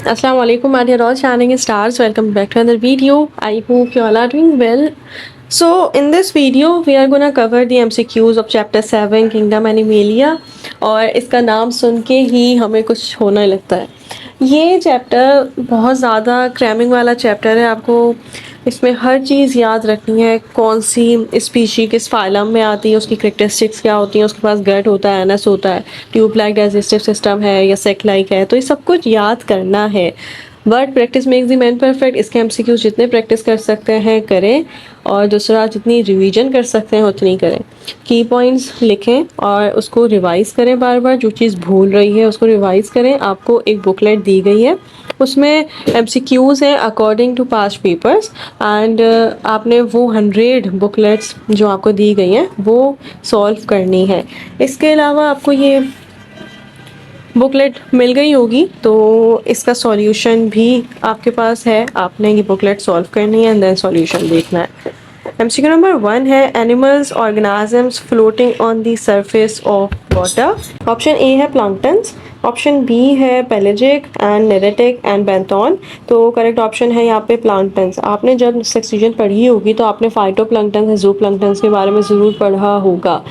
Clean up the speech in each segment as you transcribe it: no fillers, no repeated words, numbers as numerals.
Assalamu alaikum, my dear all shining stars. Welcome back to another video. I hope you all are doing well. So, in this video, we are gonna cover the MCQs of Chapter 7 Kingdom Animalia. और इसका नाम सुन के ही हमें कुछ होने लगता है। ये चैप्टर बहुत ज़्यादा क्रैमिंग वाला चैप्टर है। आपको इसमें हर चीज़ याद रखनी है, कौन सी स्पीशी किस फाइलम में आती है, उसकी कैरेक्टरिस्टिक्स क्या होती हैं, उसके पास गट होता है, एनस होता है, ट्यूब लाइक डाइजेस्टिव सिस्टम है या सेक लाइक है, तो ये सब कुछ याद करना है। But practice makes the man perfect. इसके एमसीक्यूज जितने प्रैक्टिस कर सकते हैं करें, और दूसरा जितनी रिवीजन कर सकते हैं उतनी करें। की पॉइंट्स लिखें और उसको रिवाइज़ करें, बार बार जो चीज़ भूल रही है उसको रिवाइज़ करें। आपको एक बुकलेट दी गई है, उसमें एमसीक्यूज़ हैं according to past papers, and आपने वो 100 बुकलेट्स जो आपको दी गई हैं वो सॉल्व करनी है। इसके अलावा आपको ये बुकलेट मिल गई होगी, तो इसका सॉल्यूशन भी आपके पास है। आपने ये बुकलेट सॉल्व करनी है एंड देन सॉल्यूशन देखना है। एमसीक्यू नंबर 1 है animals organisms floating on the surface of water. Option A है प्लांक्टन्स, ऑप्शन बी है पेलेजिक एंड नेरेटिक एंड बेंथॉन। तो करेक्ट ऑप्शन है यहाँ पे प्लांक्टन्स। आपने जब सेक्सीजन पढ़ी होगी तो आपने फाइटोप्लैंक्टन जू प्लैंक्टन्स के बारे में ज़रूर पढ़ा होगा।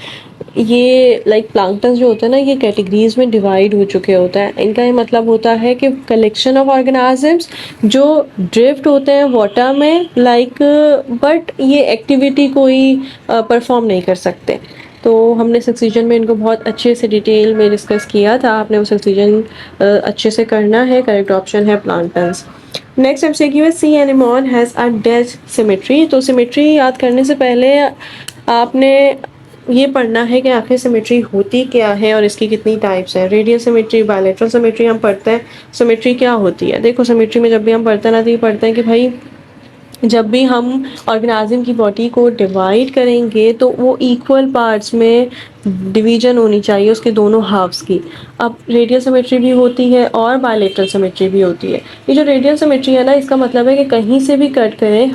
ये लाइक प्लांक्टन्स जो होते हैं ना, ये कैटेगरीज में डिवाइड हो चुके होते हैं। इनका ये मतलब होता है कि कलेक्शन ऑफ ऑर्गेनिजम्स जो ड्रिफ्ट होते हैं वाटर में, लाइक बट ये एक्टिविटी कोई परफॉर्म नहीं कर सकते। तो हमने सक्सीजन में इनको बहुत अच्छे से डिटेल में डिस्कस किया था। आपने वो सक्सीजन अच्छे से करना है। करेक्ट ऑप्शन है प्लांक्टन्स। नेक्स्ट एमसीक्यू है sea anemone has a days symmetry. तो सिमेट्री याद करने से पहले आपने ये पढ़ना है कि आखिर सिमेट्री होती क्या है और इसकी कितनी टाइप्स हैं। रेडियल सिमेट्री, बायलैटरल सिमेट्री हम पढ़ते हैं। सिमेट्री क्या होती है? देखो, सिमेट्री में जब भी हम पढ़ते हैं ना, तो ये पढ़ते हैं कि भाई जब भी हम ऑर्गेनिज्म की बॉडी को डिवाइड करेंगे तो वो इक्वल पार्ट्स में डिवीजन होनी चाहिए उसके दोनों हाफ्स की। अब रेडियल सिमेट्री भी होती है और बायलैटरल सिमेट्री भी होती है। ये जो रेडियल सिमेट्री है ना, इसका मतलब है कि कहीं से भी कट करें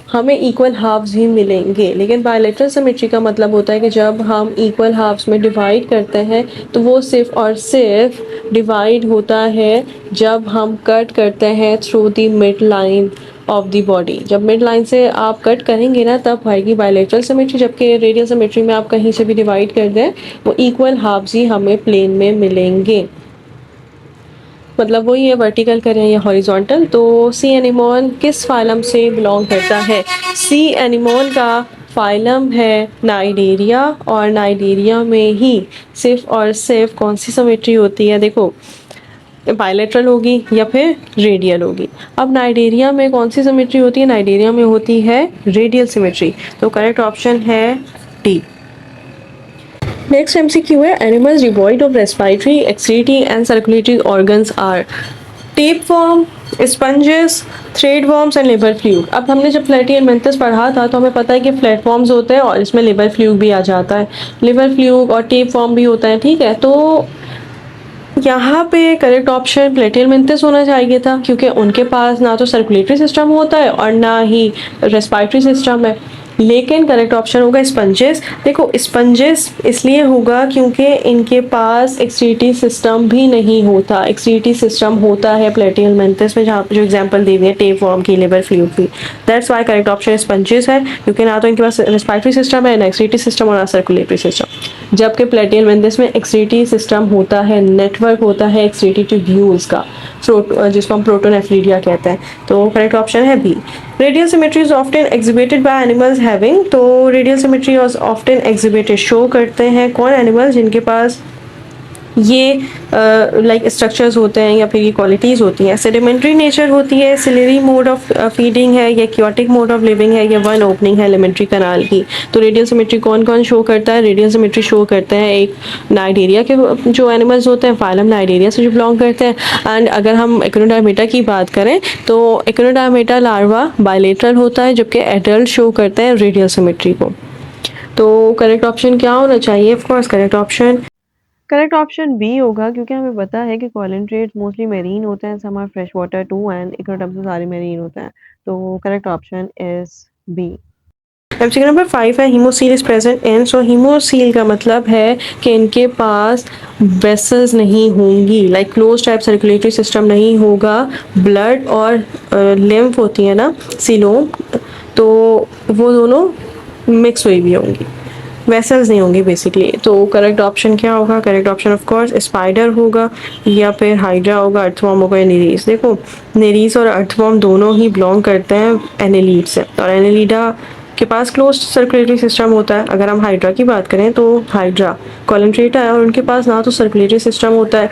हमें इक्वल हाफ्स ही मिलेंगे। लेकिन बायलैटरल सिमेट्री का मतलब होता है कि जब हम इक्वल हाफ्स में डिवाइड करते हैं तो वो सिर्फ और सिर्फ डिवाइड होता है जब हम कट करते हैं through the mid line of the body. जब मिड लाइन से आप कट करेंगे ना, तब आएगी बायलैटरल सिमेट्री। जबकि रेडियल सिमेट्री में आप कहीं से भी डिवाइड कर दें, वो इक्वल हाफ्स ही हमें प्लेन में मिलेंगे। मतलब वही है, वर्टिकल करें या हॉरिजॉन्टल। तो सी एनिमोन किस फाइलम से बिलोंग करता है? सी एनिमोन का फाइलम है नाइडेरिया, और नाइडेरिया में ही सिर्फ और सिर्फ कौन सी सिमेट्री होती है? देखो, बायलैटरल होगी या फिर रेडियल होगी। अब नाइडेरिया में कौन सी सिमेट्री होती है? नाइडेरिया में होती है रेडियल सिमेट्री। तो करेक्ट ऑप्शन है डी। नेक्स्ट एमसीक्यू है animals devoid of respiratory, excretory and circulatory organs are tapeworm, sponges, thread worms and liver fluke. अब हमने जब प्लेटिहेलमिन्थस पढ़ा था तो हमें पता है कि प्लेटफॉर्म्स होते हैं और इसमें लिवर फ्लूक भी आ जाता है। लिवर फ्लूक और टेपवर्म भी होता है, ठीक है। तो यहाँ पे करेक्ट ऑप्शन प्लेटिहेलमिन्थस होना चाहिए था, क्योंकि उनके पास ना तो सर्कुलेटरी सिस्टम होता है और ना ही रेस्पिरेटरी सिस्टम है। लेकिन करेक्ट ऑप्शन होगा स्पंजेस। देखो, स्पंजेस इसलिए होगा क्योंकि इनके पास एक्सक्रीटरी सिस्टम भी नहीं होता। एक्सक्रीटरी सिस्टम होता है प्लेटिहेलमिन्थस में, जहाँ जो एग्जांपल दी हुई है टेपवर्म की, लिवर फ्लूक की। That's why correct option sponges है, क्योंकि ना तो इनके पास रेस्पिरेटरी सिस्टम है, ना एक्सक्रीटरी सिस्टम और ना सर्कुलेटरी सिस्टम। जबकि प्लेटिहेलमिन्थस में एक्सक्रीटरी सिस्टम होता है, नेटवर्क होता है एक्सक्रीटरी ट्यूब्यूल्स का, जिसको हम प्रोटोनेफ्रीडिया कहते हैं। तो करेक्ट ऑप्शन है B. Radial symmetry is often exhibited by animals having. तो radial symmetry often exhibited show करते हैं कौन एनिमल्स? जिनके पास ये लाइक स्ट्रक्चर्स होते हैं या फिर ये क्वालिटीज़ होती हैं। सेडिमेंट्री नेचर होती है, सिलरी मोड ऑफ फीडिंग है, या क्योटिक मोड ऑफ लिविंग है, या वन ओपनिंग है एलिमेंट्री कनाल की। तो रेडियल सिमेट्री कौन कौन शो करता है? रेडियल सिमेट्री शो करते हैं एक नाइडेरिया के जो एनिमल्स होते हैं, फाइलम नाइडेरिया से जो बिलोंग करते हैं। एंड अगर हम एकोनोडार्मेटा की बात करें तो एकोनोडार्मेटा लार्वा बायलेटरल होता है, जबकि एडल्ट शो करते हैं रेडियल सिमेट्री को। तो करेक्ट ऑप्शन क्या होना चाहिए? Of course correct option B होगा, क्योंकि हमें पता है कि कोलिनेट्रेट्स मोस्टली मेरीन होते हैं, some are fresh water too, and echinoderms सारे मेरीन होते हैं। तो correct option is B. MCQ number 5 है haemocoel is present in. So haemocoel का मतलब है कि इनके पास वेसल्स नहीं होंगी, like closed type circulatory system नहीं होगा। ब्लड और लिम्फ होती है ना, सीलोम, तो वो दोनों मिक्स हुई भी होंगी, वेसल्स नहीं होंगी बेसिकली। तो करेक्ट ऑप्शन क्या होगा? Correct option of course spider होगा, या फिर हाइड्रा होगा, अर्थवॉर्म होगा, या नेरीज। देखो, नेरीज और अर्थवॉर्म दोनों ही बिलोंग करते हैं एनेलीड से, और एनेलीडा के पास क्लोज सर्कुलेटरी सिस्टम होता है। अगर हम हाइड्रा की बात करें तो हाइड्रा कॉलंट्रेटा है, और उनके पास ना तो सर्कुलेटरी सिस्टम होता है,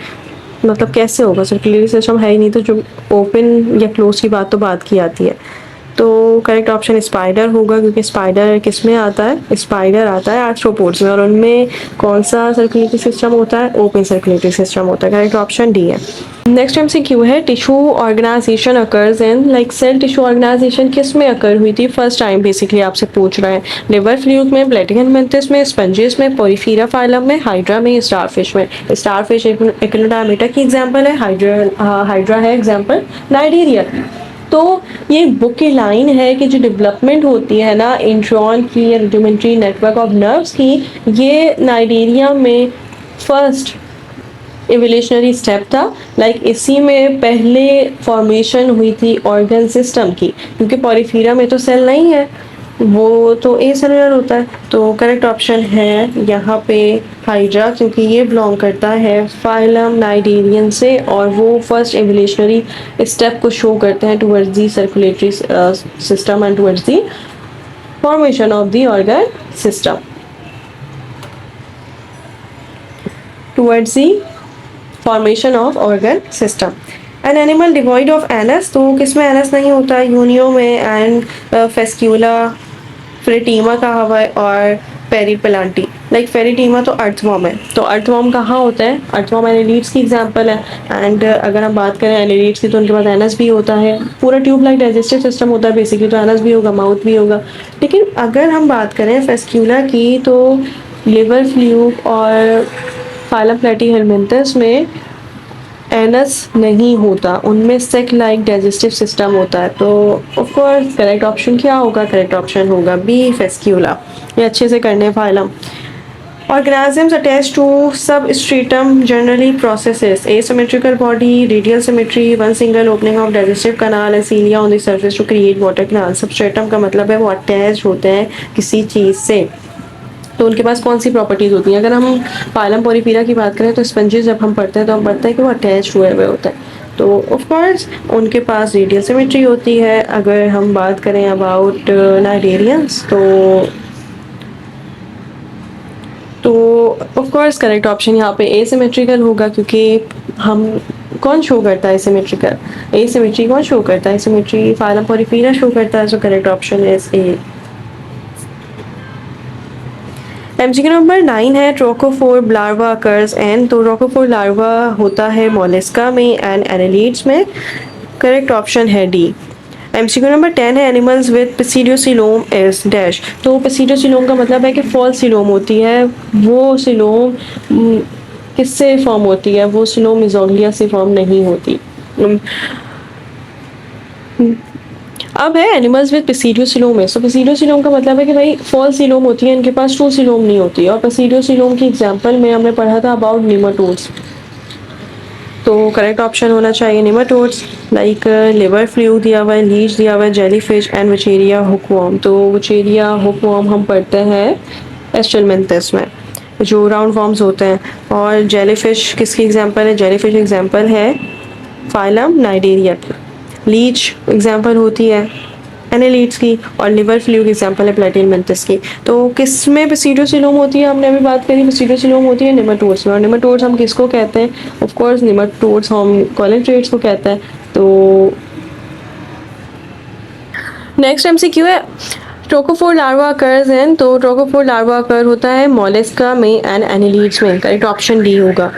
मतलब कैसे होगा, सर्कुलेटरी सिस्टम है ही नहीं, तो जो ओपन या क्लोज की बात तो बात की आती है। तो करेक्ट ऑप्शन स्पाइडर होगा, क्योंकि स्पाइडर किस में आता है? स्पाइडर आता है आर्थ्रोपोड्स में, और उनमें कौन सा सर्कुलेटरी सिस्टम होता है? ओपन सर्कुलेटरी सिस्टम होता है। करेक्ट ऑप्शन डी है। नेक्स्ट एमसीक्यू है tissue organization occurs in, like cell tissue organization किस में अकर हुई थी फर्स्ट टाइम? बेसिकली आपसे पूछ रहे हैं। लिवर फ्लूइड में, ब्लैटिंग हेलमिंथस में, स्पंजेस में, पोरिफेरा फाइलम में, हाइड्रा में, स्टारफिश में। स्टारफिश इक्विनोडार्मिटा की एग्जांपल है, हाइड्रा है एग्जांपल नाइजीरिया की। तो ये बुक की लाइन है कि जो डेवलपमेंट होती है ना इंट्रॉन की या रुडिमेंट्री नेटवर्क ऑफ नर्व्स की, ये नाइजीरिया में फर्स्ट एवोल्यूशनरी स्टेप था। लाइक इसी में पहले फॉर्मेशन हुई थी ऑर्गन सिस्टम की, क्योंकि पॉलीफीरा में तो सेल नहीं है, वो तो ए सेलुलर होता है। तो करेक्ट ऑप्शन है यहाँ पे हाइड्रा, क्योंकि ये बिलोंग करता है फाइलम नाइजीरियन से, और वो फर्स्ट एवोल्यूशनरी स्टेप को शो करते हैं towards the circulatory system and towards the formation of the organ system, towards the formation of organ system. An animal devoid of anus, तो किसमें एनस नहीं होता है? यूनियो में, एंड फेस्क्यूला, फेरिटीमा कहा हुआ है, और पेरिपेलांटी। लाइक फेरिटीमा तो अर्थवॉर्म है, तो अर्थवॉर्म कहाँ होता है? अर्थवॉर्म एनालीड्स की एग्जांपल है। एंड अगर हम बात करें एनालीड्स की, तो उनके पास एनस भी होता है, पूरा ट्यूब लाइक डाइजेस्टिव सिस्टम होता है बेसिकली, तो एनस भी होगा, माउथ भी होगा। लेकिन अगर हम बात करें फेस्क्यूला की, तो लिवर फ्लूक और फाइलम प्लैटीहेलमिंथस में एनस नहीं होता, उनमें सेक लाइक डाइजेस्टिव सिस्टम होता है। तो ऑफ कोर्स करेक्ट ऑप्शन क्या होगा? करेक्ट ऑप्शन होगा बी, फेस्क्यूला। ये अच्छे से करने phylum. Organisms attached to substratum generally processes asymmetrical body, radial symmetry, one single opening of digestive canal and cilia on the surface to create water canal. Substratum का मतलब है वो attached होते हैं किसी चीज़ से, तो उनके पास कौन सी प्रॉपर्टीज होती हैं? अगर हम पाइलम पोरिफेरा की बात करें तो स्पंजेस जब हम पढ़ते हैं तो हम पढ़ते हैं कि वो अटैच हुए हुए होते हैं, तो ऑफ कोर्स उनके पास रेडियल सिमेट्री होती है। अगर हम बात करें अबाउट नाइजीरियंस, तो ऑफ कोर्स करेक्ट ऑप्शन यहाँ पे एसिमेट्रिकल होगा, क्योंकि हम कौन शो करता है एसिमेट्रिकल? एसिमेट्री कौन शो करता है? एसिमेट्री फाइलम पोरिफेरा शो करता है। So correct option is a. MCQ number 9 है ट्रोकोफोर लार्वा अकर्स एन, तो ट्रोकोफोर लार्वा होता है मोलस्का में एंड एनालीड्स में। करेक्ट ऑप्शन है डी। एमसीक्यू नंबर 10 है एनिमल्स विद पिसीडियोसिलोम इज डैश, तो पिसीडियोसिलोम का मतलब है कि फॉल सिलोम होती है। वो सिलोम किससे फॉर्म होती है? वो सिलोम मिजोग्लिया से फॉर्म नहीं होती। अब है एनिमल्स विद पिसीडियोसिलोम है, सो पिसीडियोसिलोम का मतलब है कि भाई फॉल सिलोम होती है, इनके पास ट्रू सिलोम नहीं होती है। और पिसीडियोसिलोम की एग्जांपल में हमने पढ़ा था अबाउट निमाटोड्स, तो करेक्ट ऑप्शन होना चाहिए निमाटोड्स। लाइक लिवर फ्लू दिया हुआ है, लीच दिया हुआ है, जेलीफिश एंड विचेरिया हुकवॉर्म। तो विचेरिया हुकवॉर्म हम पढ़ते हैं एस्टेलमेंथस में, जो राउंड फॉर्म्स होते हैं। और जेलीफिश किसकी एग्जांपल है? जेलीफिश एग्जांपल है फाइलम नाइजीरिया की। लीच एग्जांपल होती है एनालीड्स की, और लिवर फ्लू की एग्जांपल है प्लैटिहेलमिंथस की। तो किस में पिसीडियोसिलोम होती है? हमने अभी बात करी, पिसीडियोसिलोम होती है निमाटोड्स में। और निमाटोड्स हम किसको कहते हैं? ऑफ कोर्स निमाटोड्स हम कॉलेंट्रेट्स को कहते हैं। तो नेक्स्ट एमसीक्यू है ट्रोकोफोर लार्वा अकर्स इन, तो ट्रोकोफोर लार्वा अकर होता है मोलस्का में एंड एनालीड्स में। करेक्ट ऑप्शन डी होगा।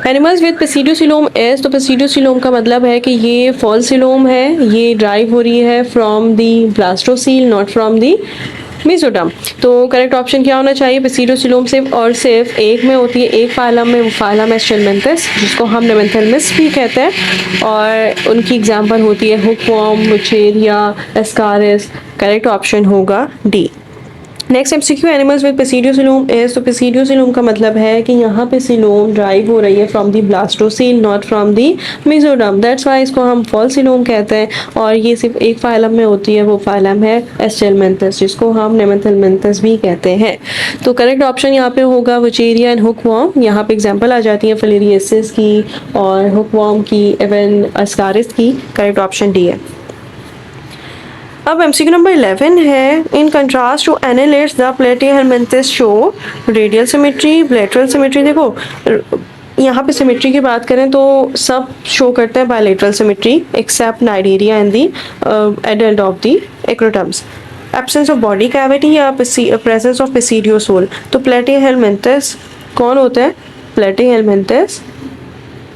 एनिमल्स विद पिसीडियोसिलोम एस, तो पिसीडियोसिलोम का मतलब है कि ये फॉल सिलोम है, ये ड्राइव हो रही है from the blastocoel, not from the mesoderm. तो करेक्ट ऑप्शन क्या होना चाहिए? पिसीडियोसिलोम सिर्फ और सिर्फ एक में होती है, एक फाइलम में, वो फाइलम एस्टेलमेंथस, जिसको हम नेमेंथेलमिस भी कहते हैं, और उनकी एग्जांपल होती है hookworm, Wuchereria, Ascaris. Correct option होगा D. Next MCQ, animals with pseudocoelom is, तो पेसिडियोसिलोम का मतलब है कि यहाँ पे सिलोम ड्राइव हो रही है from the blastocoel, not from the mesoderm, that's why इसको हम फॉल्सिलोम कहते हैं। और ये सिर्फ एक फाइलम में होती है, वो फाइलम है एस्टेलमेंथस, जिसको हम नेमेंथेलमेंथस भी कहते हैं। तो करेक्ट ऑप्शन यहाँ पे होगा वुचेरिया एंड हुकवॉर्म। यहाँ पे एग्जाम्पल आ जाती है फिलेरियसिस की और हुकवॉर्म की, इवन अस्कारिस की। करेक्ट ऑप्शन डी है। अब एमसीक्यू नंबर 11 है, in contrast to annelids the Platyhelminthes show radial symmetry, lateral symmetry. देखो यहाँ पे सिमेट्री की बात करें तो सब शो करते हैं bilateral symmetry except Cnidaria and the adult of the एक्रोटम्स। एब्सेंस ऑफ बॉडी कैविटी या प्रेजेंस ऑफ पेसिडियोसोल। तो प्लेटिहेलमिन्थस कौन होता है? प्लेटिहेलमिन्थस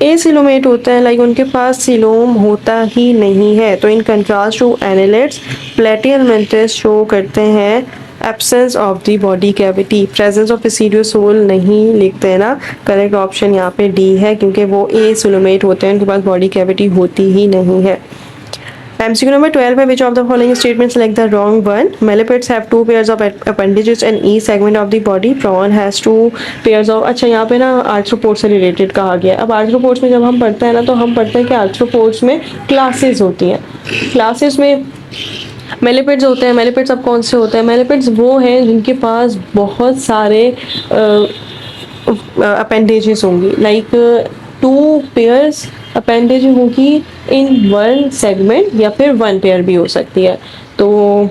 एसिलोमेट होता है, लाइक उनके पास सिलोम होता ही नहीं है। तो in contrast to annelids Platyhelminthes show करते हैं absence of the body cavity, presence of पेसिडियोसोल नहीं लिखते हैं ना। करेक्ट ऑप्शन यहाँ पे डी है, क्योंकि वो एसिलोमेट होते हैं, उनके पास बॉडी कैविटी होती ही नहीं है। MCQ number 12 है, which of the following statements select the wrong one? Millipedes have two pairs of appendages in each segment of the body. Prawn has two pairs of, अच्छा यहाँ पे ना आर्थ्रोपोड्स से related कहा गया है। अब आर्थ्रोपोड्स में जब हम पढ़ते हैं ना, तो हम पढ़ते हैं कि आर्थ्रोपोड्स में क्लासेस होती हैं। क्लासेस में मेलिपेड्स होते हैं। मेलिपेड्स अब कौन से होते हैं? मेलिपेड्स वो हैं जिनके पास बहुत सारे अपेंडेजेस होंगी, लाइक 2 पेयर्स अपेंडेज होगी इन वन सेगमेंट, या फिर 1 पेयर भी हो सकती है। तो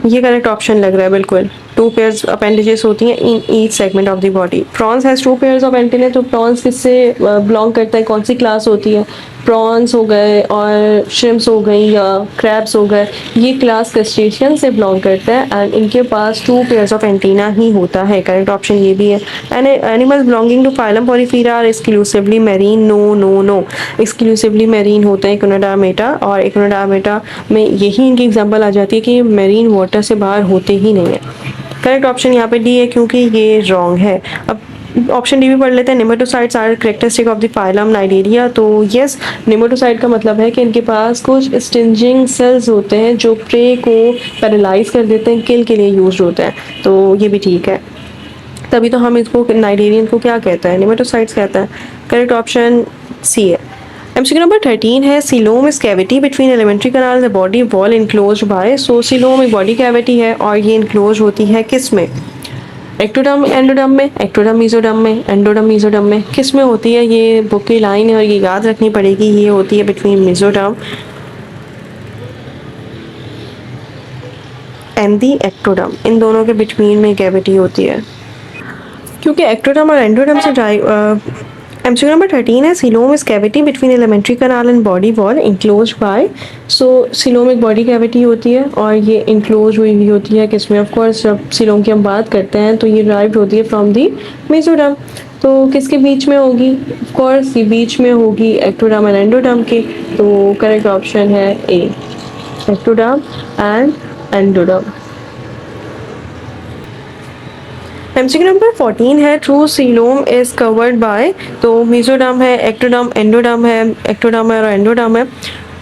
ये करेक्ट ऑप्शन लग रहा है बिल्कुल। 2 पेयर्स अपेंडेजेस होती हैं in each segment of the body. Prawns has 2 pairs of antenna. तो प्रॉन्स किससे बिलोंग करता है, कौन सी क्लास होती है? प्रॉन्स हो गए और श्रिम्प्स हो गई या क्रैब्स हो गए, ये क्लास क्रस्टेशियन से बिलोंग करता है एंड इनके पास 2 पेयर्स ऑफ एंटीना ही होता है। करेक्ट ऑप्शन ये भी है। And animals belonging to phylum Porifera are exclusively marine. No no no, exclusively marine होते हैं इकोनोडर्मेटा, और इकोनोडर्मेटा में यही इनकी एग्जाम्पल आ जाती है कि मैरीन वाटर से बाहर होते ही नहीं है। करेक्ट ऑप्शन यहाँ पे डी है, क्योंकि ये रॉन्ग है। अब ऑप्शन डी भी पढ़ लेते हैं। Nematocytes are characteristic of the phylum Cnidaria. तो यस, नेमेटोसाइट का मतलब है कि इनके पास कुछ स्टिंजिंग सेल्स होते हैं जो प्रे को पैरालाइज कर देते हैं, किल के लिए यूज होते हैं। तो ये भी ठीक है, तभी तो हम इसको नाइडेरियन को क्या कहते हैं? नेमेटोसाइट्स कहते हैं। करेक्ट ऑप्शन सी है। MCQ नंबर 13 है, coelom is cavity between elementary kanal the body wall enclose by. So coelom एक बॉडी कैविटी है और ये इनक्लोज होती है किस में? एक्टोडर्म, एंडोडर्म में, एक्टोडर्म मीजोडर्म में, एंडोडर्म मीजोडर्म में, किस में होती है? ये बुक की लाइन है और ये याद रखनी पड़ेगी। ये होती है between mesoderm and the ectoderm, इन दोनों के बिटवीन में कैविटी होती है, क्योंकि एक्टोडर्म और एंडोडर्म से MCQ नंबर 13 है, coelom is cavity between elementary kanal and body wall enclose by. So coelom एक बॉडी कैविटी होती है और ये इनक्लोज हुई हुई होती है किसमें? ऑफ कोर्स जब सिलोम की हम बात करते हैं तो ये ड्राइव्ड होती है फ्रॉम दी मेसोडर्म। तो किसके बीच में होगी? ऑफ कोर्स ये बीच में होगी एक्टोडर्म एंड एंडोडर्म के। तो करेक्ट ऑप्शन है A, ectoderm and endoderm. MCQ number 14 है, true coelom is covered by. तो मेसोडर्म है, एक्टोडर्म, एंडोडर्म है, एक्टोडर्म है और एंडोडर्म है।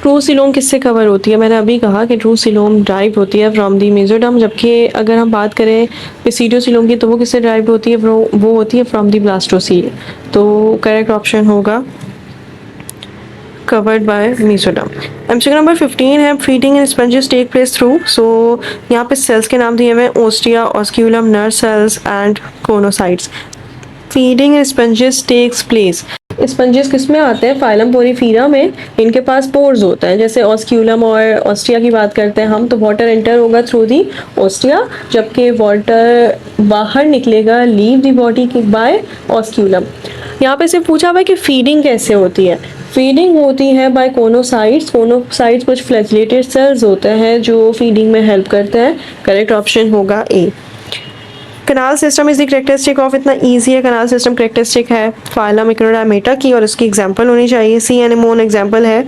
ट्रू सिलोम किससे कवर होती है? मैंने अभी कहा कि ट्रू सिलोम ड्राइव होती है फ्रॉम दी मेसोडर्म, जबकि अगर हम बात करें पेसिडियोसिलोम की तो वो किससे ड्राइव होती है? वो होती है फ्रॉम दी ब्लास्टोसील। तो करेक्ट ऑप्शन होगा covered by mesoderm. MCQ number 15 है, feeding in sponges take place through. So यहाँ पे सेल्स के नाम दिए हुए हैं, ostia, osculum, nerve cells and choanocytes. Feeding in sponges takes place, sponges किस में आते हैं? फाइलम पोरीफेरा में। इनके पास पोर्स होता है, जैसे ऑस्क्यूलम और ऑस्टिया की बात करते हैं हम, तो वाटर एंटर होगा थ्रू दी ऑस्टिया, जबकि वाटर बाहर निकलेगा leave the body by osculum. यहाँ पे सिर्फ पूछा हुआ है कि फीडिंग कैसे होती है। फीडिंग होती है बाय कोनोसाइट्स। कोनोसाइट्स कुछ फ्लैजिलेटेड सेल्स होते हैं जो फीडिंग में हेल्प करते हैं। करेक्ट ऑप्शन होगा A. Canal system is the characteristic of, इतना ईजी है। कनाल सिस्टम करेक्टरिस्टिक है फाइलम इकोनोडर्मेटा की और उसकी एग्जांपल होनी चाहिए। सी एनेमोन एग्जांपल है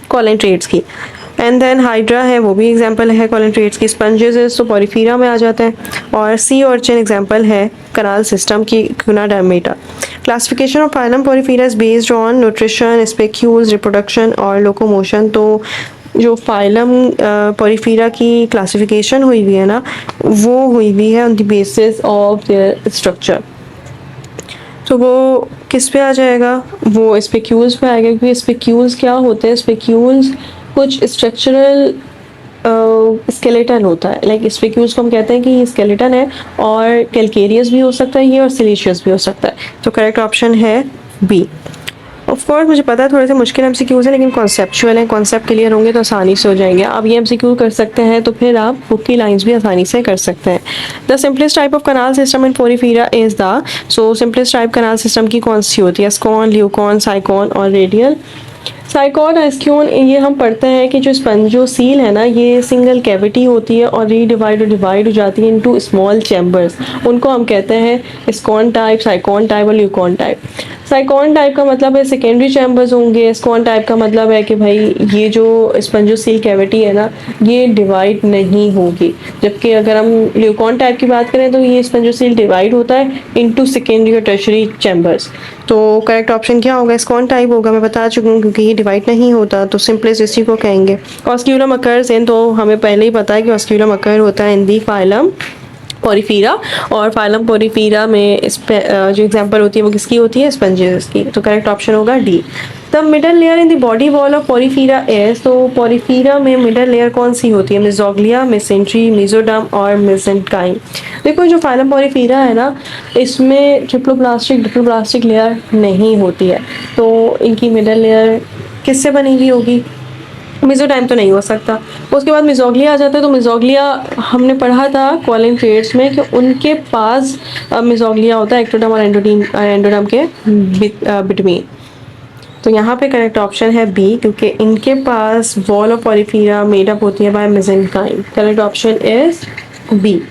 कॉलेंट्रेट्स की, एंड देन हाइड्रा है, वो भी एग्जांपल है कॉलेंट्रेट्स की। स्पंजेस तो पोरीफेरा में आ जाता है, और सी ऑर्चिन एग्जांपल है कनाल सिस्टम की Echinodermata. Classification of phylum Porifera is based on nutrition, spicules, reproduction और लोकोमोशन। तो जो फाइलम पोरीफेरा की क्लासिफिकेशन हुई हुई है ना, वो हुई हुई है on the basis of their structure. तो वो किस पे आ जाएगा, वो स्पेक्यूल्स पे आएगा, क्योंकि स्पेक्यूल्स क्या होते हैं, स्पेक्यूल्स कुछ स्ट्रक्चरल स्केलेटन होता है। लाइक स्पेक्यूल्स को हम कहते हैं कि ये स्केलेटन है, और कैलकेरियस भी हो सकता है ये, और सिलिशियस भी हो सकता है। तो करेक्ट ऑप्शन है बी। ऑफ कोर्स मुझे पता है थोड़े से मुश्किल एमसीक्यूज है, लेकिन कॉन्सेप्चुअल है, कॉन्सेप्ट क्लियर होंगे तो आसानी से हो जाएंगे। आप ये एमसीक्यू कर सकते हैं तो फिर आप बुक की लाइंस भी आसानी से कर सकते हैं। The simplest type of canal system in Porifera is the, so simplest type canal system की कौन सी होती है, स्कॉन, ल्यूकॉन, साइकॉन और रेडियल। साइकॉन एस्क्यून, ये हम पढ़ते हैं कि जो स्पंजोसील है ना, ये सिंगल कैविटी होती है और डिवाइड हो जाती है इनटू स्मॉल चैम्बर्स। उनको हम कहते हैं स्कॉन टाइप, साइकॉन टाइप और ल्यूकॉन टाइप। साइकॉन टाइप का मतलब है सेकेंडरी चैम्बर्स होंगे। स्कॉन टाइप का मतलब है कि भाई ये जो स्पंजोसील कैविटी है ना, ये डिवाइड नहीं होगी। जबकि अगर हम ल्यूकॉन टाइप की बात करें तो ये स्पंजोसील डिवाइड होता है इनटू सेकेंडरी और टर्शरी चैम्बर्स। तो करेक्ट ऑप्शन क्या होगा, स्कॉन टाइप होगा। मैं बता चुकी हूँ, क्योंकि ये डिवाइड नहीं होता तो सिंपलेस्ट इसी को कहेंगे। ऑस्क्यूलम अकर्स इन, तो हमें पहले ही पता है कि ऑस्क्यूलम अकर होता है इन दी फाइलम पोरीफेरा, और फाइलम पोरीफेरा में जो एग्जांपल होती है वो किसकी होती है, स्पंजेस की। तो करेक्ट ऑप्शन होगा D. The middle layer in the body wall of Porifera is, तो पोरीफेरा में मिडल लेयर कौन सी होती है, मेसोग्लिया, मेसेंट्री, मेसोडर्म और मेसेंकाइम। देखो जो फाइलम पोरीफेरा है ना, इसमें ट्रिप्लोप्लास्टिक लेयर नहीं होती है, तो इनकी मिडल लेयर किससे बनी हुई होगी, मेसोडाइम तो नहीं हो सकता। उसके बाद मेसोग्लिया आ जाता है, तो मेसोग्लिया हमने पढ़ा था कॉलिन ट्रेड्स में कि उनके पास मेसोग्लिया होता है एक्टोडर्म और एंडोडर्म के बिटवीन। तो यहाँ पे करेक्ट ऑप्शन है बी, क्योंकि इनके पास wall of Porifera made up होती है by mesenchyme. Correct option is B.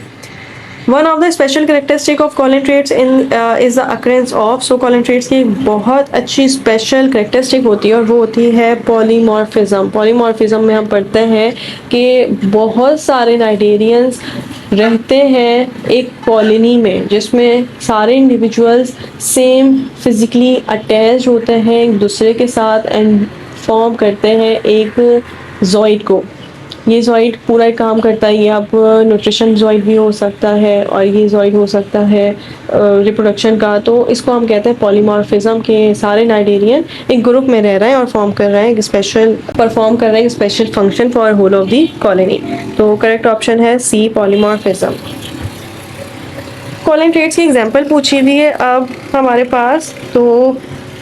One of the special characteristic of कॉलिन in is the occurrence of, so कॉलिन की एक बहुत अच्छी स्पेशल करेक्टरिस्टिक होती है और वो होती है पॉलीमॉर्फिज्म। पॉलीमॉर्फिज्म में हम पढ़ते हैं कि बहुत सारे नाइटेरियंस रहते हैं एक कॉलोनी में, जिसमें सारे इंडिविजुअल्स सेम फिजिकली अटैच होते हैं एक दूसरे के साथ एंड फॉर्म करते हैं एक जॉइड को। ये जॉइड पूरा एक काम करता है, ये आप न्यूट्रिशन जॉइड भी हो सकता है और ये जॉइड हो सकता है रिप्रोडक्शन का। तो इसको हम कहते हैं पॉलीमॉर्फिज्म के सारे नाइडेरियन एक ग्रुप में रह रहे हैं और फॉर्म कर रहे हैं एक स्पेशल परफॉर्म कर रहे हैं एक special function for whole of the colony. तो करेक्ट ऑप्शन है सी, पॉलीमॉर्फिज्म। कॉलिन ट्रेड्स की एग्जांपल पूछी हुई है अब हमारे पास, तो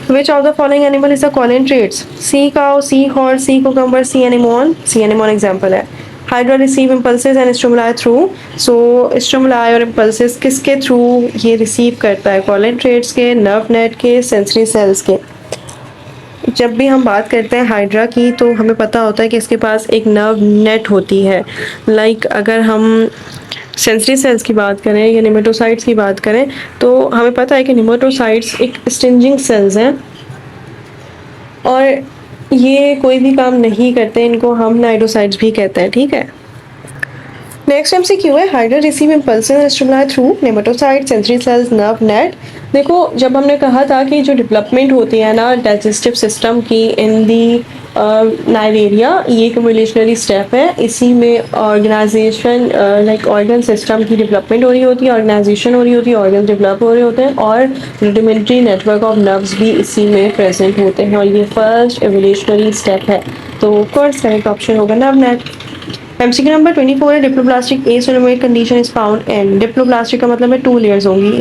Which of the following animal is a colon traits? C cow, C horse, C cucumber, C anemone. C anemone example है। Hydra receive impulses and stimuli through. So stimuli और impulses किसके through ये receive करता है, colon traits के, nerve net के, sensory cells के। जब भी हम बात करते हैं हाइड्रा की तो हमें पता होता है कि इसके पास एक नर्व नेट होती है। लाइक अगर हम सेंसरी सेल्स की बात करें या निमेटोसाइट्स की बात करें तो हमें पता है कि निमेटोसाइट्स एक स्टिंजिंग सेल्स हैं और ये कोई भी काम नहीं करते, इनको हम नाइडोसाइट्स भी कहते हैं। ठीक है, नेक्स्ट एमसीक्यू है, Hydra receive impulses and stimuli through nematocyte, sensory cells, nerve net. देखो जब हमने कहा था कि जो डेवलपमेंट होती है ना डाइजेस्टिव सिस्टम की इन दी नाइडेरिया, ये एक इवोल्यूशनरी स्टेप है। इसी में ऑर्गेनाइजेशन लाइक ऑर्गन सिस्टम की डेवलपमेंट हो रही होती है, ऑर्गेनाइजेशन हो रही होती है, ऑर्गन डेवलप हो रहे होते हैं और रुडिमेंट्री नेटवर्क ऑफ नर्व्स भी इसी में प्रेजेंट होते हैं और ये फर्स्ट इवोल्यूशनरी स्टेप है। तो कोर्स करेक्ट ऑप्शन होगा नर्व नेट। एमसीक्यू नंबर 24 है, diploblastic acoelomate condition is found in. Diploblastic का मतलब है 2 लेयर्स होंगी,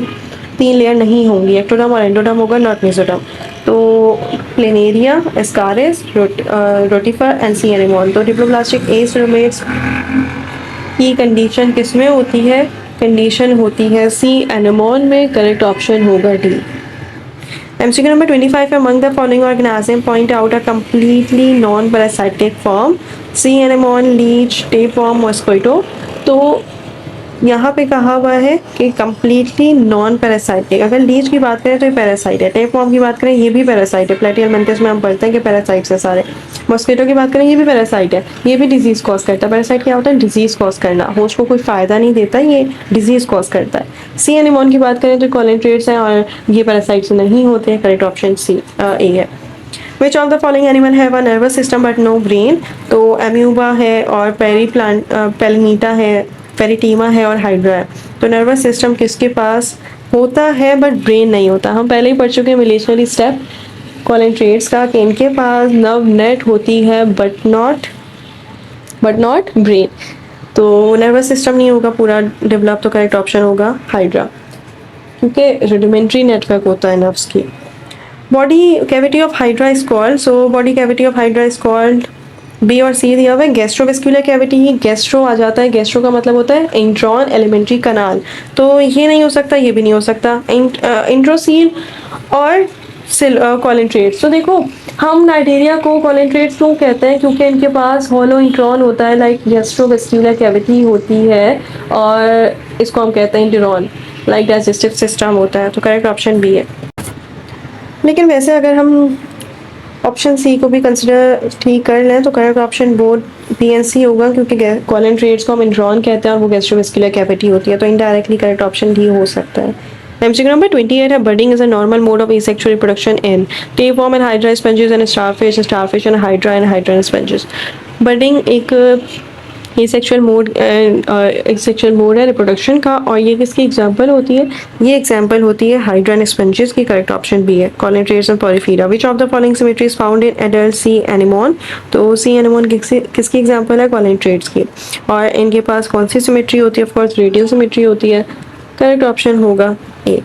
3 लेयर नहीं होंगी, एक्टोडर्म और एंडोडर्म होगा, नॉट मेसोडर्म। तो प्लेनेरिया, एस्कारिस, रोटिफर एंड सी एनेमोन। तो डिप्लोप्लास्टिक एसोनोमेट्स की कंडीशन किस में होती है, कंडीशन होती है सी एनेमोन में। करेक्ट ऑप्शन होगा D. MCQ number 25 among the following organism point out a completely non-parasitic form. C anemone, leech, tapeworm, mosquito. तो यहाँ पे कहा हुआ है कि कम्प्लीटली नॉन पैरासाइटिक। अगर लीच की बात करें तो ये पैरासाइट है, टेपवर्म की बात करें ये भी पैरासाइट है, प्लेटियलमेंथस में हम पढ़ते हैं कि पैरासाइट्स है सारे। मॉस्किटो की बात करें ये भी पैरासाइट है, ये भी डिजीज कॉज करता है। पैरासाइट क्या होता है, डिजीज कॉज करना, होस्ट को कोई फायदा नहीं देता, ये डिजीज कॉज करता है। सी एनेमोन की बात करें तो कॉलन ट्रेड्स हैं और ये पैरासाइट्स नहीं होते हैं। करेक्ट ऑप्शन सी ए है। Which of the following animal have a nervous system but no brain? तो एम्यूबा है और पेलिनीटा है, पेरिटीमा है और हाइड्रा है। तो नर्वस सिस्टम किसके पास होता है बट ब्रेन नहीं होता? हम पहले ही पढ़ चुके हैं रिलेशनरी स्टेप कॉलेंट्रेट्स का कि इनके पास नर्व नेट होती है बट नॉट ब्रेन। तो नर्वस सिस्टम नहीं होगा पूरा डेवलप, तो करेक्ट ऑप्शन होगा हाइड्रा, क्योंकि रुडिमेंट्री नेटवर्क होता है नर्व्स की। Body cavity of hydra is called, so body cavity of hydra is called, B और सी दिया हुआ है गैस्ट्रोवेस्कुलर कैविटी ही गैस्ट्रो आ जाता है। गैस्ट्रो का मतलब होता है इंट्रॉन एलिमेंट्री कनाल, तो ये नहीं हो सकता, ये भी नहीं हो सकता। इंट्रोसील और कॉलेंट्रेट्स, तो देखो हम नाइटेरिया को कॉलेंट्रेट्स क्यों कहते हैं? क्योंकि इनके पास होलो इंट्रॉन होता है, लाइक गैस्ट्रोवेस्कुलर कैविटी होती है, और इसको हम कहते हैं इंटेरॉन, लाइक डाइजेस्टिव सिस्टम होता है। तो करेक्ट ऑप्शन बी है। लेकिन वैसे अगर हम ऑप्शन सी को भी कंसिडर ठीक कर लें तो correct option both B and C होगा, क्योंकि कॉलेंट्रेट्स को हम इंट्रॉन कहते हैं और वो गैस्ट्रोवेस्कुलर कैविटी होती है, तो इनडायरेक्टली करेक्ट ऑप्शन डी हो सकता है। MCQ number 28 है, budding is a normal mode of asexual reproduction in tapeworm and hydra sponges and starfish and hydra and hydra sponges। बर्डिंग एक asexual मोड है रिप्रोडक्शन का, और ये किसकी एग्जांपल होती है? ये एग्जांपल होती है हाइड्रा एंड स्पंजेस की। करेक्ट ऑप्शन बी है, coelenterates and Porifera. Which of the following symmetry is found in adult sea anemone? तो सी एनिमोन किसकी एग्जांपल है? कॉलेंट्रेट्स की। और इनके पास कौन सी सिमेट्री होती है? ऑफ कोर्स रेडियल सिमेट्री होती है। करेक्ट ऑप्शन होगा ए।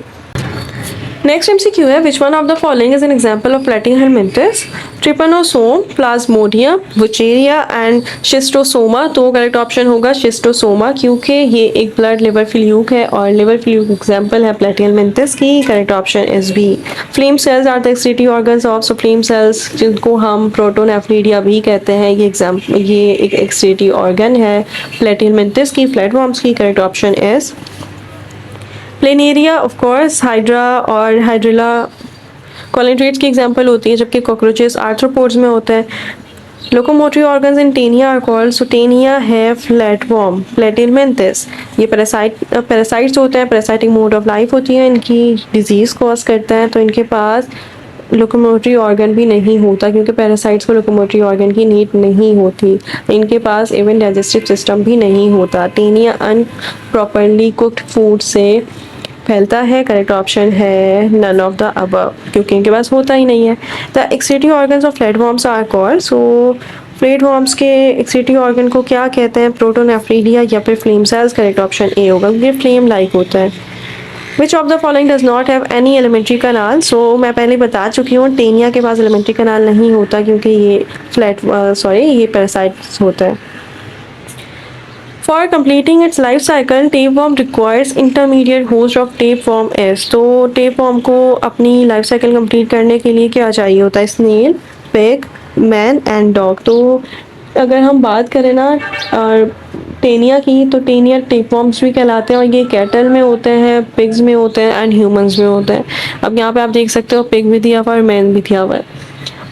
नेक्स्ट MCQ है, which one of the following is an example of Platyhelminthes? Trypanosome, Plasmodium, Wuchereria and Schistosoma. तो करेक्ट ऑप्शन होगा शिस्टोसोमा, क्योंकि ये एक ब्लड लिवर फ्लूक है और लिवर फ्लूक एग्जांपल है प्लेटिहेलमिंथस की। Correct option is B. Flame cells are the excretory organs of, so flame cells जिनको हम प्रोटोनेफ्रिडिया भी कहते हैं, ये एक एक्सक्रीटरी ऑर्गन है प्लेटिहेलमिंथस की, फ्लैटवर्म्स की। Correct option is planaria. Of course hydra और हाइड्रिला कॉलेंट्रेट्स की एग्जांपल होती है, जबकि कॉकरोचेस आर्थ्रोपोड्स में होता है। Locomotory organs in Taenia are called, so Taenia है फ्लैटवर्म प्लेटिहेलमिंथस। ये पैरासाइट्स होते हैं, पैरासाइटिक मोड ऑफ लाइफ होती है, इनकी डिजीज कॉज करता है, तो इनके पास लोकोमोटरी ऑर्गन भी नहीं होता, क्योंकि पैरासाइट्स को लोकोमोटरी ऑर्गन की नीड नहीं होती। इनके पास इवन डाइजेस्टिव सिस्टम भी नहीं होता। टेनिया अनप्रॉपरली कुक्ड फूड से फैलता है। करेक्ट ऑप्शन है नन ऑफ द अबव, क्योंकि इनके पास होता ही नहीं है। The excretory organs of flatworms are called, so flatworms के एक्सक्रीटरी ऑर्गन को क्या कहते हैं? प्रोटोनेफ्रिडिया या फिर flame cells. Correct option A होगा, क्योंकि फ्लेम लाइक होता है। Which of the following does not have any alimentary canal? So मैं पहले बता चुकी हूँ, टेनिया के पास एलिमेंट्री कनाल नहीं होता, क्योंकि ये ये पैरासाइट्स होता है। For completing its life cycle, tapeworm requires intermediate host of tapeworm S। तो tapeworm को अपनी लाइफ साइकिल कंप्लीट करने के लिए क्या चाहिए होता है? Snail, pig, man and dog. तो अगर हम बात करें ना टेनिया की, तो टेनिया टेपवर्म्स भी कहलाते हैं, और ये कैटल में होते हैं, पिग्स में होते हैं एंड ह्यूमंस में होते हैं। अब यहाँ पे आप देख सकते हो पिग भी दिया हुआ है और मैन भी दिया हुआ है,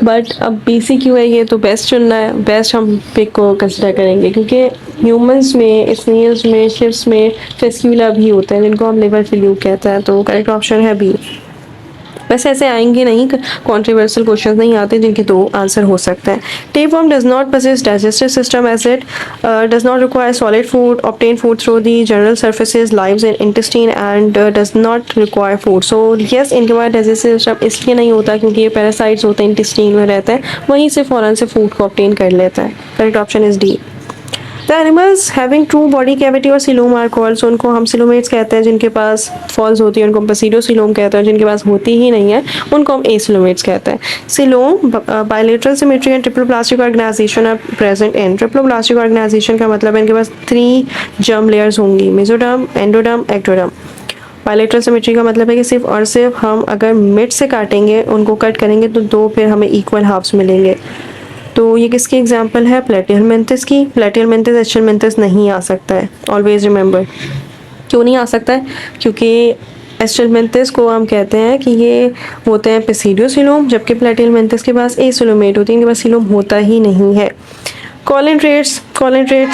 बट अब BCQ है ये, तो बेस्ट चुनना है। बेस्ट हम पिग को कंसिडर करेंगे, क्योंकि ह्यूमंस में, स्नेल्स में, शिप्स में फेस्क्यूला भी होते हैं, जिनको हम लिवर फ्लूक कहते हैं। तो करेक्ट ऑप्शन है बी। वैसे ऐसे आएंगे नहीं, कॉन्ट्रोवर्शियल क्वेश्चन नहीं आते जिनके दो आंसर हो सकते हैं। Tapeworm does not possess digestive system as it does not require solid food, obtain food through the general surfaces, lives in intestine and does not require food। so yes, इनके पास digestive system इसलिए नहीं होता क्योंकि ये parasites होते हैं, intestine में रहते हैं, वहीं से फ़ौरन से फूड को ऑब्टेन कर लेते हैं। Correct option is D. The animals having true body cavity और सिलोम आर कॉल्ड, सो उनको हम सिलोमेट्स कहते हैं, जिनके पास फॉल्स होती है उनको हम बसीडोसिलोम कहते हैं, जिनके पास होती ही नहीं है उनको हम एसिलोमेट्स कहते हैं। Coelom bilateral symmetry and triploblastic organization are present in. Triploblastic organization का मतलब है इनके पास 3 जर्म लेयर्स होंगी, mesoderm, endoderm, ectoderm. Bilateral symmetry का मतलब है कि सिर्फ और सिर्फ हम अगर मिड से काटेंगे, उनको कट करेंगे तो 2 फिर हमें इक्वल हाफ्स मिलेंगे। तो ये किसकी एग्जांपल है? प्लेटिहेलमिंथस की। प्लेटिहेलमिंथस एस्चेलमिंथस नहीं आ सकता है, ऑलवेज रिमेंबर। क्यों नहीं आ सकता है? क्योंकि एस्चेलमिंथस को हम कहते हैं कि ये होते हैं पेसिडोसिलोम, जबकि प्लेटिहेलमिंथस के पास एसिलोमेट होती है, इनके पास सिलोम होता ही नहीं है। कॉलेंट्रेट्स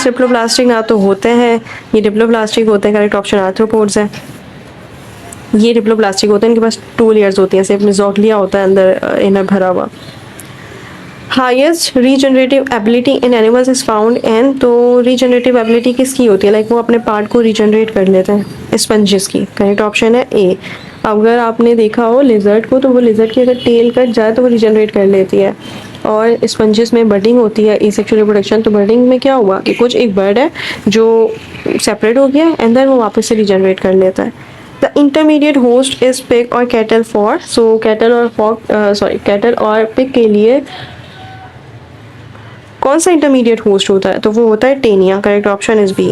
डिप्लोप्लास्टिक ना तो होते हैं, ये डिप्लोप्लास्टिक होते हैं। करेक्ट ऑप्शन आर्थ्रोपोड्स है। ये डिप्लोप्लास्टिक होते हैं, इनके पास 2 लेयर्स होती हैं, सिर्फ मेसोग्लिया होता है अंदर इनर भरा हुआ। Highest regenerative ability in animals is found इन, तो रीजनरेटिव एबिलिटी किसकी होती है, लाइक वो अपने पार्ट को रीजनरेट कर लेते हैं, स्पंजेस की। करेक्ट ऑप्शन है ए। अगर आपने देखा हो लिजर्ड को, तो वो लिजर्ड की अगर टेल कट जाए तो वो रीजनरेट कर लेती है। और स्पंजेस में बर्डिंग होती है, एसेक्सुअल रिप्रोडक्शन। तो बर्डिंग में क्या हुआ कि कुछ एक बर्ड है जो सेपरेट हो गया एंड देन वो वापस से रीजनरेट कर लेता है। The intermediate host is pig और कैटल फॉर, सो कैटल और पिग के लिए कौन सा इंटरमीडिएट होस्ट होता है, तो वो होता है Taenia. Correct option is B.